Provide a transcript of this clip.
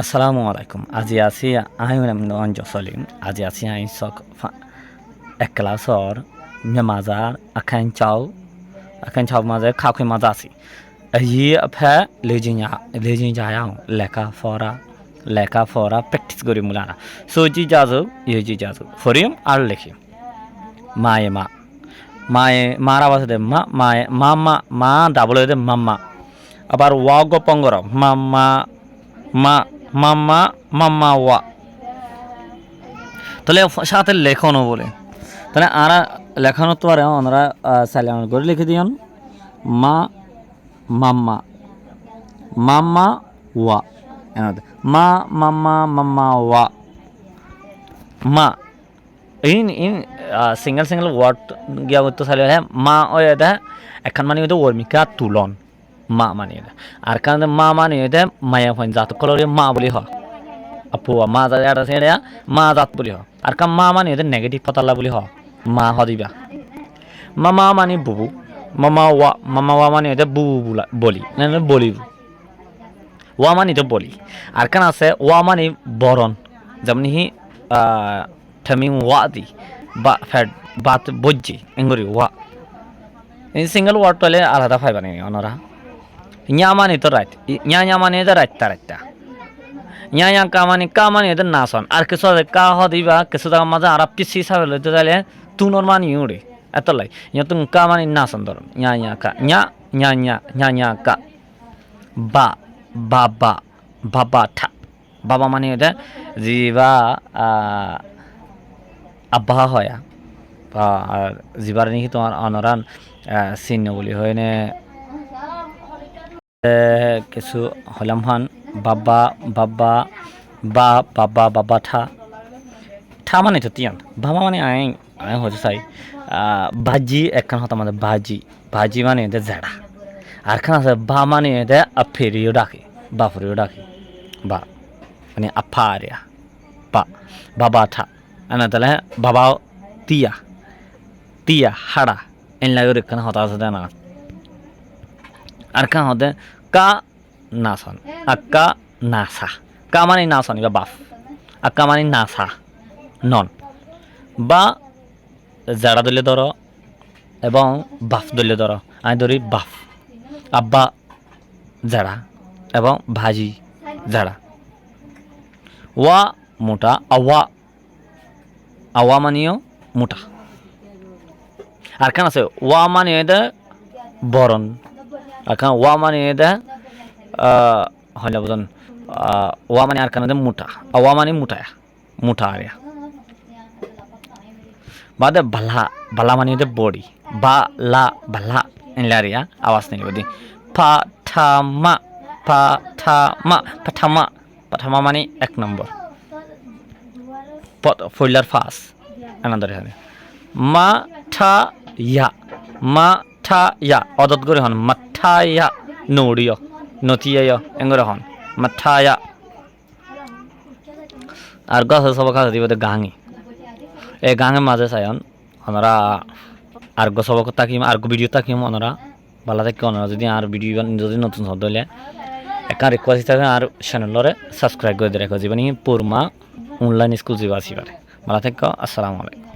আসসালামু আলাইকুম। আজি আছি আইন সলিম। আজি আছি আইন সক এক ক্লাসর মেমাজার আখান চাও মাঝে খাখি মাজা আছি। এই ফে লেজিং যায়াও লেখা ফরা প্র্যাকটিস করি মুলানা। সজি যাজুক ইজি যাজুক ফরিম আর লেখি মায়ে মার আওয়াজ দে মা ডাবল দে মাম্মা। আবার ওয়া গপঙ্গর মাম্মা মা মাম্মা মাম্মা ওয়া। তাহলে সাথে লেখনও বলে তাহলে আরা লেখানো তো আর ওনারা সাইলেন্ট করে লিখে দিয়ন মা মাম্মা মাম্মা ওয়া মা মাম্মা মাম্মা ওয়া মা ইন সিঙ্গেল ওয়ার্ড গিয়া তো সাইলে মা ও এটা এখন মানে ওটা ওর্মিকা তুলন মা মানে আর কারণ মা মানে এটা মায়া ফাইন জাত কলরে মা বলি হয় আপু মা এটা সেটা মা জাত বলি হয় আর কাম মা মানে এটা নেগেটিভ পতালা বলি হয় মা হদিবা মামা মানে বুবু মামা ওয়া মানে এটা বুবু বলি না বলি ওয়া মানে এটা বলি আর কান আছে ওয়া মানে বরণ যেমন হি ঠামিং ওয়া দি বা ফ্যাট বাত বজ্জি এঙ্গরি ওয়া এই সিঙ্গেল ওয়ার্ড টলে আলাদা ফাইবা নেই অনরা nya মানে তো রাইট nya মানে এটা রাইটটা nya কা মানে এটা না সন আর কিছু কা হ দিবা কিছু জায়গা মাঝে আর পিসি সাবে লইতে যাইলে তুনর মানে উড়ে এত লাই তুম কা মানে না সন ধর nya কা nya কা বা বাবা ঠা বাবা মানে এটা জিবা আব্বা হয় আর জিবার নাকি তোমার অনরান চিহ্ন বলি হয় নে কিছু হলাম হান বাবা ঠা মানে তো তিয়ান বাবা মানে আই হতে চাই ভাজি একখান হতাম আমাদের ভাজি মানে এদের জেড়া আর খান আছে বা মানে এদের আফেরিও ডাকে বাফরিও ডাকে বা মানে আফা আরিয়া বাবা ঠা এনে তাহলে বাবা তিয়া হাড়া এন লাগে একখান হতা আছে না আর কান হতে কা নাসন আক্কা নাসা কা মানে নাসন বা বাফ আক্কা মানে নাসা নন বা জাড়া দলে ধরো এবং বাফ দলে ধরো আমি ধরি বাফ আব্বা জাড়া এবং ভাজি জাড়া ওয়া মোটা আওয়া মানিও মোটা আর কেন আছে ওয়া মানে এটা বরণ আর কারণ ওয়া মানে এটা হইলে বুঝুন ওয়া মানে আর কারণ মোটা ওয়া মানে মোটা আরিয়া বাদে বালা মানে এটা বডি বালা এনলারিয়া আওয়াজ নেই বুঝি পাঠামা মানে এক নম্বর ফইলার ফাস আনন্দ মা থা ইয়া অদত করে হন মাথায়া নটিয়া এঙ্গরে হন মাথায়া আর গাছ সব কাজ দিব গাঙি এই গাঙের মাঝে চাইন ওনারা আর সবক তাকিম আর ভিডিও তাকিম ওনারা ভালো থাকে ওনারা যদি আর ভিডিও যদি নতুন শব্দ হলে একটা রিকোয়েস্ট থাকে আর চ্যানেলরে সাবস্ক্রাইব করে দিয়ে রাখো জীবনী পুরমা অনলাইন স্কুল যাবা আসিবারে ভালো থাকো। আসসালামু আলাইকুম।